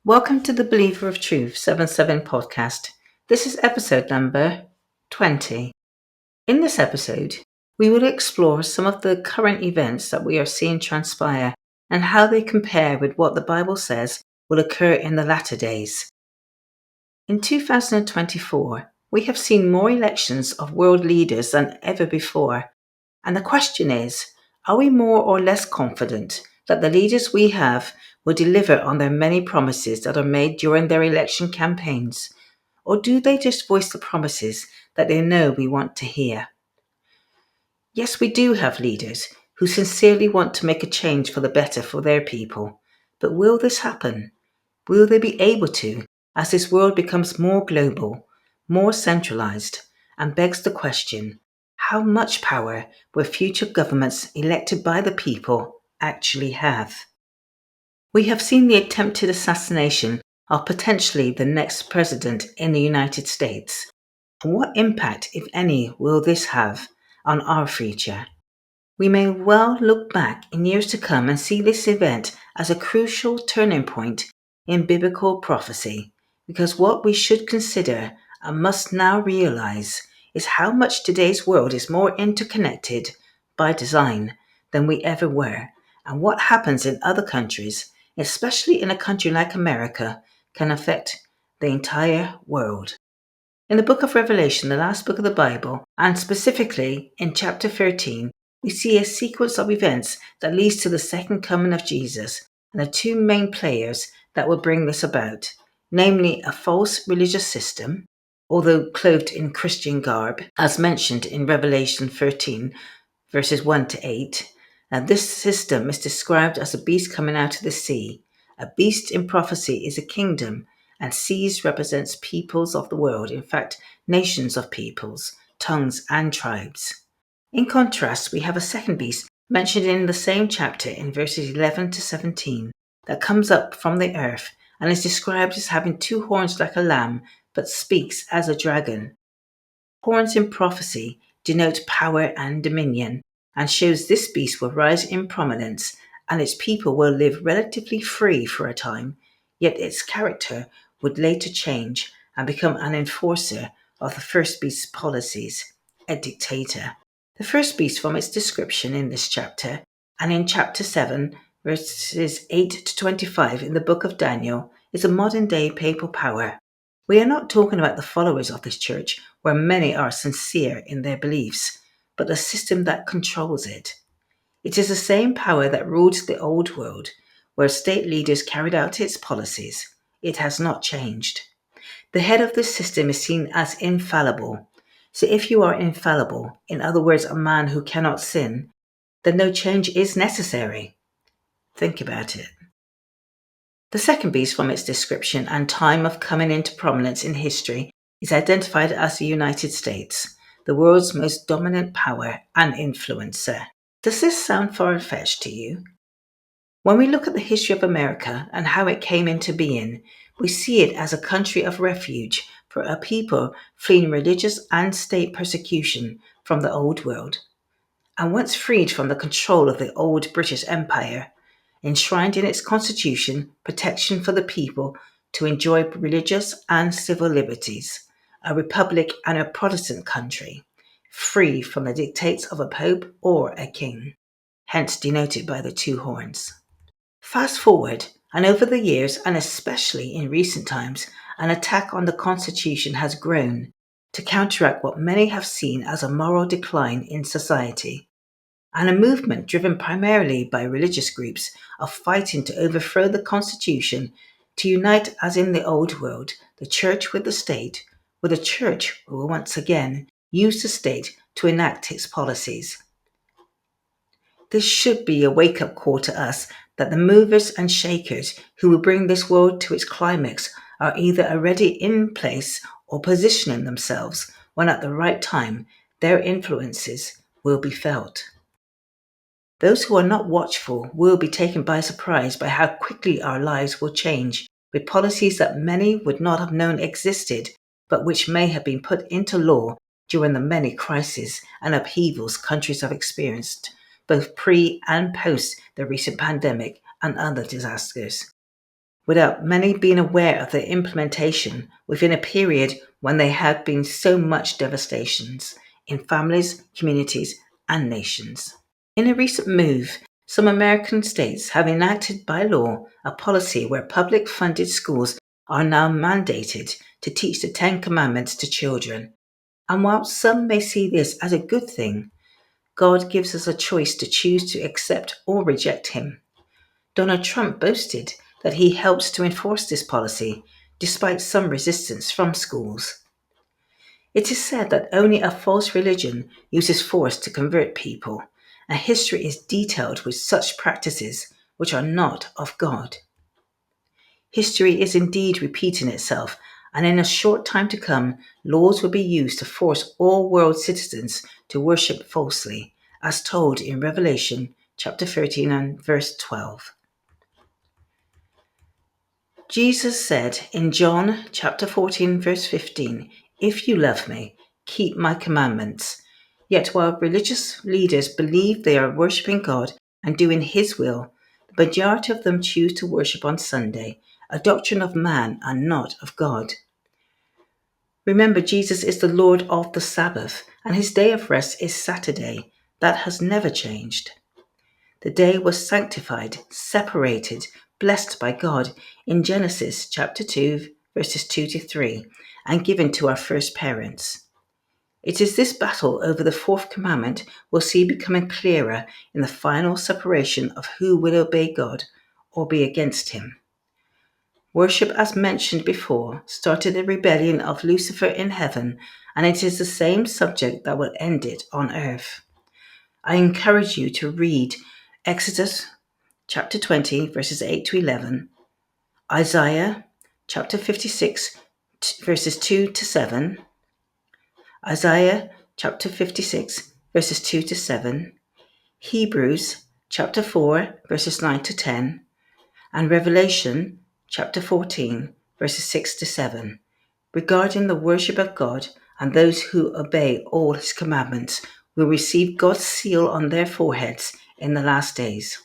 Welcome to the Believer of Truth 77 podcast. This is episode number 20. In this episode, we will explore some of the current events that we are seeing transpire and how they compare with what the Bible says will occur in the latter days. In 2024, we have seen more elections of world leaders than ever before. And the question is, are we more or less confident that the leaders we have will deliver on their many promises that are made during their election campaigns? Or do they just voice the promises that they know we want to hear? Yes, we do have leaders who sincerely want to make a change for the better for their people. But will this happen? Will they be able to, as this world becomes more global, more centralized, and begs the question, how much power will future governments elected by the people actually have? We have seen the attempted assassination of potentially the next president in the United States. What impact, if any, will this have on our future? We may well look back in years to come and see this event as a crucial turning point in biblical prophecy, because what we should consider and must now realize is how much today's world is more interconnected by design than we ever were, and what happens in other countries, especially in a country like America, can affect the entire world. In the book of Revelation, the last book of the Bible, and specifically in chapter 13, we see a sequence of events that leads to the second coming of Jesus and the two main players that will bring this about, namely a false religious system, although clothed in Christian garb, as mentioned in Revelation 13, verses 1 to 8. And this system is described as a beast coming out of the sea. A beast in prophecy is a kingdom, and seas represents peoples of the world, in fact, nations of peoples, tongues, and tribes. In contrast, we have a second beast mentioned in the same chapter in verses 11 to 17 that comes up from the earth and is described as having two horns like a lamb, but speaks as a dragon. Horns in prophecy denote power and dominion, and shows this beast will rise in prominence and its people will live relatively free for a time, yet its character would later change and become an enforcer of the first beast's policies, a dictator. The first beast, from its description in this chapter and in chapter 7, verses 8 to 25 in the book of Daniel, is a modern day papal power. We are not talking about the followers of this church, where many are sincere in their beliefs, but the system that controls it. It is the same power that ruled the old world, where state leaders carried out its policies. It has not changed. The head of this system is seen as infallible. So if you are infallible, in other words, a man who cannot sin, then no change is necessary. Think about it. The second beast, from its description and time of coming into prominence in history, is identified as the United States, the world's most dominant power and influencer. Does this sound far-fetched to you? When we look at the history of America and how it came into being, we see it as a country of refuge for a people fleeing religious and state persecution from the old world. And once freed from the control of the old British Empire, enshrined in its constitution protection for the people to enjoy religious and civil liberties, a republic and a Protestant country, free from the dictates of a pope or a king, hence denoted by the two horns. Fast forward, and over the years, and especially in recent times, an attack on the constitution has grown to counteract what many have seen as a moral decline in society, and a movement driven primarily by religious groups of fighting to overthrow the constitution, to unite as in the old world, the church with the state, with a church who will once again use the state to enact its policies. This should be a wake-up call to us that the movers and shakers who will bring this world to its climax are either already in place or positioning themselves when at the right time their influences will be felt. Those who are not watchful will be taken by surprise by how quickly our lives will change, with policies that many would not have known existed, but which may have been put into law during the many crises and upheavals countries have experienced, both pre and post the recent pandemic and other disasters. without many being aware of their implementation within a period when there had been so much devastations in families, communities, and nations. In a recent move, some American states have enacted by law a policy where public funded schools are now mandated to teach the Ten Commandments to children. And while some may see this as a good thing, God gives us a choice to choose to accept or reject Him. Donald Trump boasted that he helps to enforce this policy, despite some resistance from schools. It is said that only a false religion uses force to convert people, and history is detailed with such practices which are not of God. History is indeed repeating itself, and in a short time to come, laws will be used to force all world citizens to worship falsely, as told in Revelation chapter 13 and verse 12. Jesus said in John chapter 14 verse 15, "If you love me, keep my commandments." Yet while religious leaders believe they are worshipping God and doing His will, the majority of them choose to worship on Sunday, a doctrine of man and not of God. Remember, Jesus is the Lord of the Sabbath, and His day of rest is Saturday. That has never changed. The day was sanctified, separated, blessed by God in Genesis chapter 2, verses 2 to 3, and given to our first parents. It is this battle over the fourth commandment we'll see becoming clearer in the final separation of who will obey God or be against Him. Worship, as mentioned before, started the rebellion of Lucifer in heaven, and it is the same subject that will end it on earth. I encourage you to read Exodus chapter 20, verses 8 to 11, Isaiah chapter 56, verses 2 to 7, Isaiah chapter 56, verses 2 to 7, Hebrews chapter 4, verses 9 to 10, and Revelation chapter 14, verses 6 to 7, regarding the worship of God, and those who obey all His commandments will receive God's seal on their foreheads in the last days.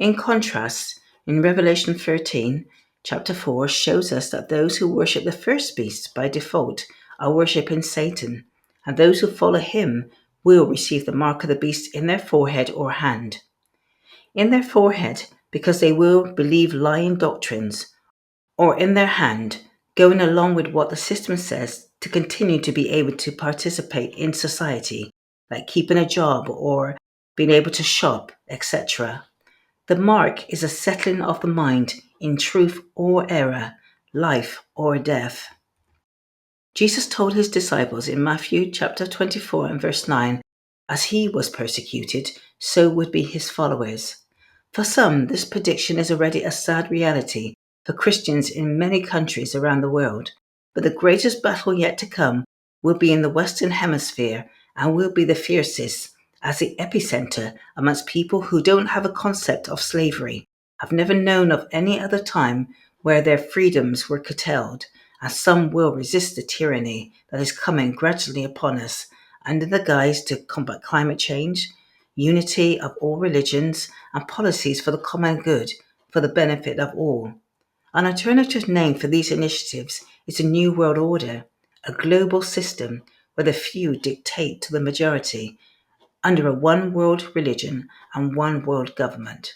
In contrast, in Revelation 13, chapter 4 shows us that those who worship the first beast by default are worshipping Satan, and those who follow him will receive the mark of the beast in their forehead or hand. In their forehead, because they will believe lying doctrines, or in their hand, going along with what the system says to continue to be able to participate in society, like keeping a job or being able to shop, etc. The mark is a settling of the mind in truth or error, life or death. Jesus told His disciples in Matthew chapter 24 and verse 9, as He was persecuted, so would be His followers. For some, this prediction is already a sad reality for Christians in many countries around the world, but the greatest battle yet to come will be in the Western Hemisphere and will be the fiercest, as the epicenter amongst people who don't have a concept of slavery, have never known of any other time where their freedoms were curtailed, and some will resist the tyranny that is coming gradually upon us under the guise to combat climate change, unity of all religions, and policies for the common good for the benefit of all. An alternative name for these initiatives is a New World Order, a global system where the few dictate to the majority under a one world religion and one world government.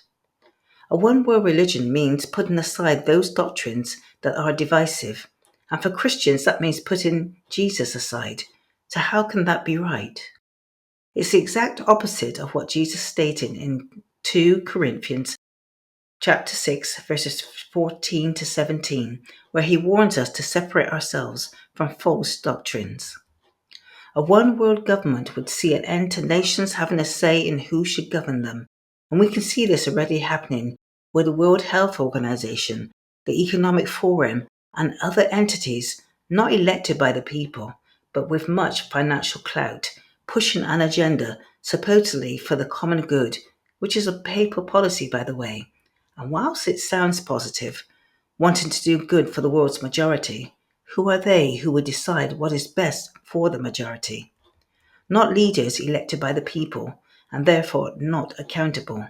A one world religion means putting aside those doctrines that are divisive, and for Christians that means putting Jesus aside. So how can that be right? It's the exact opposite of what Jesus stated in 2 Corinthians chapter 6 verses 14 to 17, where He warns us to separate ourselves from false doctrines. A one world government would see an end to nations having a say in who should govern them. And we can see this already happening with the World Health Organization, the Economic Forum, and other entities not elected by the people, but with much financial clout, pushing an agenda supposedly for the common good, which is a paper policy, by the way. And whilst it sounds positive, wanting to do good for the world's majority, who are they who would decide what is best for the majority? Not leaders elected by the people, and therefore not accountable.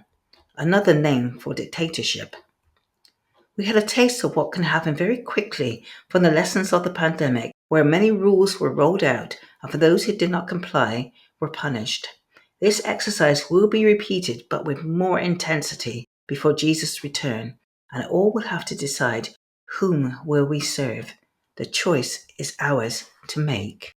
Another name for dictatorship. We had a taste of what can happen very quickly from the lessons of the pandemic, where many rules were rolled out, and for those who did not comply were punished. This exercise will be repeated, but with more intensity before Jesus' return, and all will have to decide, whom will we serve? The choice is ours to make.